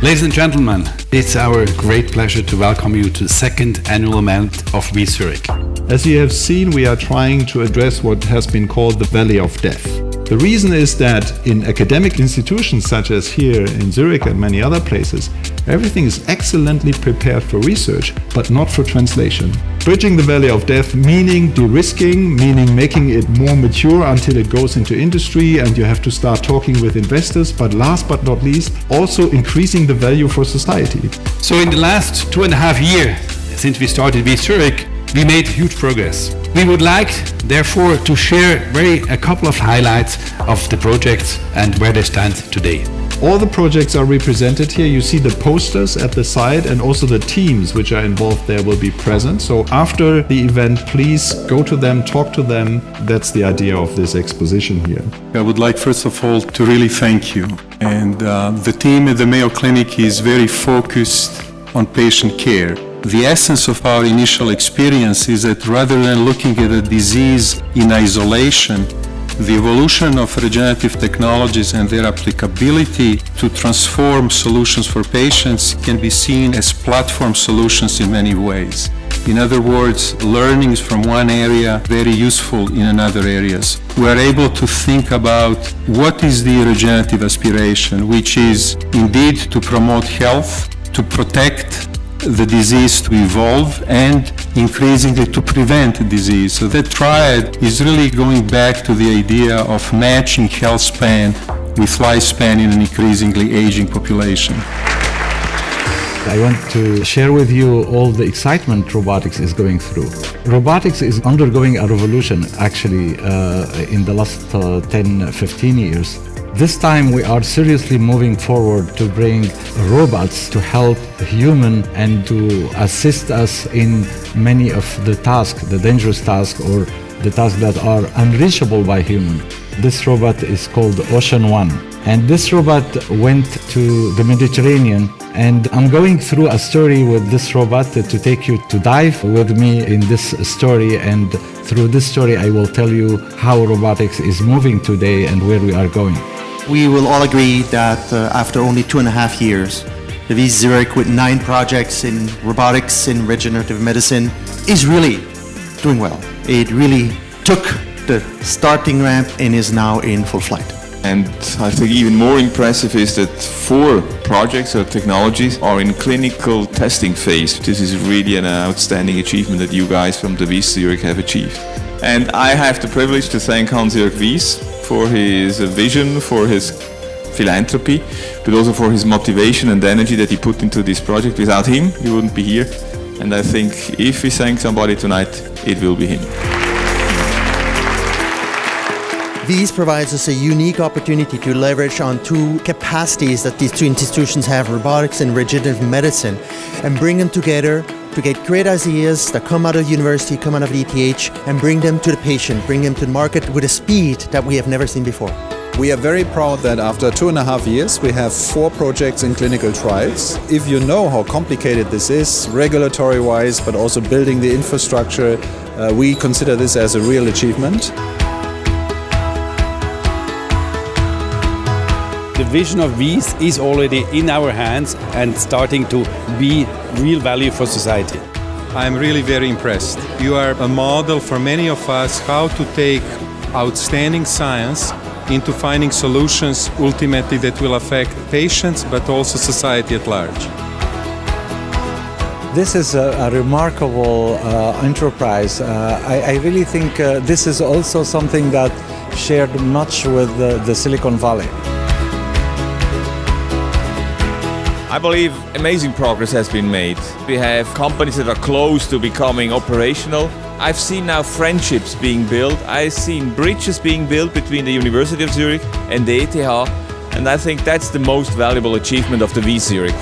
Ladies and gentlemen, it's our great pleasure to welcome you to the second annual event of Wyss Zurich. As you have seen, we are trying to address what has been called the Valley of Death. The reason is that in academic institutions such as here in Zurich and many other places, everything is excellently prepared for research, but not for translation. Bridging the Valley of Death, meaning de-risking, meaning making it more mature until it goes into industry and you have to start talking with investors, but last but not least, also increasing the value for society. So in the last 2.5 years, since we started Wyss Zurich, we made huge progress. We would like, therefore, to share a couple of highlights of the projects and where they stand today. All the projects are represented here. You see the posters at the side, and also the teams which are involved there will be present. So after the event, please go to them, talk to them. That's the idea of this exposition here. I would like first of all to really thank you. And the team at the Mayo Clinic is very focused on patient care. The essence of our initial experience is that rather than looking at a disease in isolation, the evolution of regenerative technologies and their applicability to transform solutions for patients can be seen as platform solutions in many ways. In other words, learnings from one area very useful in another areas. We are able to think about what is the regenerative aspiration, which is indeed to promote health, to protect the disease, to evolve, and increasingly to prevent disease. So that triad is really going back to the idea of matching health span with lifespan in an increasingly aging population. I want to share with you all the excitement robotics is going through. Robotics is undergoing a revolution actually in the last 10-15 years. This time we are seriously moving forward to bring robots to help human and to assist us in many of the tasks, the dangerous tasks or the tasks that are unreachable by human. This robot is called Ocean One, and this robot went to the Mediterranean, and I'm going through a story with this robot to take you to dive with me in this story, and through this story I will tell you how robotics is moving today and where we are going. We will all agree that after only 2.5 years, the Wyss Zurich with 9 projects in robotics, in regenerative medicine, is really doing well. It really took the starting ramp and is now in full flight. And I think even more impressive is that 4 projects or technologies are in clinical testing phase. This is really an outstanding achievement that you guys from the Wyss Zurich have achieved. And I have the privilege to thank Hans-Jörg Wyss for his vision, for his philanthropy, but also for his motivation and energy that he put into this project. Without him, we wouldn't be here. And I think if we thank somebody tonight, it will be him. Wyss provides us a unique opportunity to leverage on 2 capacities that these 2 institutions have, robotics and regenerative medicine, and bring them together to get great ideas that come out of university, come out of ETH, and bring them to the patient, bring them to the market with a speed that we have never seen before. We are very proud that after 2.5 years we have 4 projects in clinical trials. If you know how complicated this is, regulatory-wise, but also building the infrastructure, we consider this as a real achievement. The vision of Wyss is already in our hands and starting to be real value for society. I'm really very impressed. You are a model for many of us how to take outstanding science into finding solutions ultimately that will affect patients but also society at large. This is a remarkable enterprise. I really think this is also something that shared much with the Silicon Valley. I believe amazing progress has been made. We have companies that are close to becoming operational. I've seen now friendships being built. I've seen bridges being built between the University of Zurich and the ETH, and I think that's the most valuable achievement of the Wyss Zurich.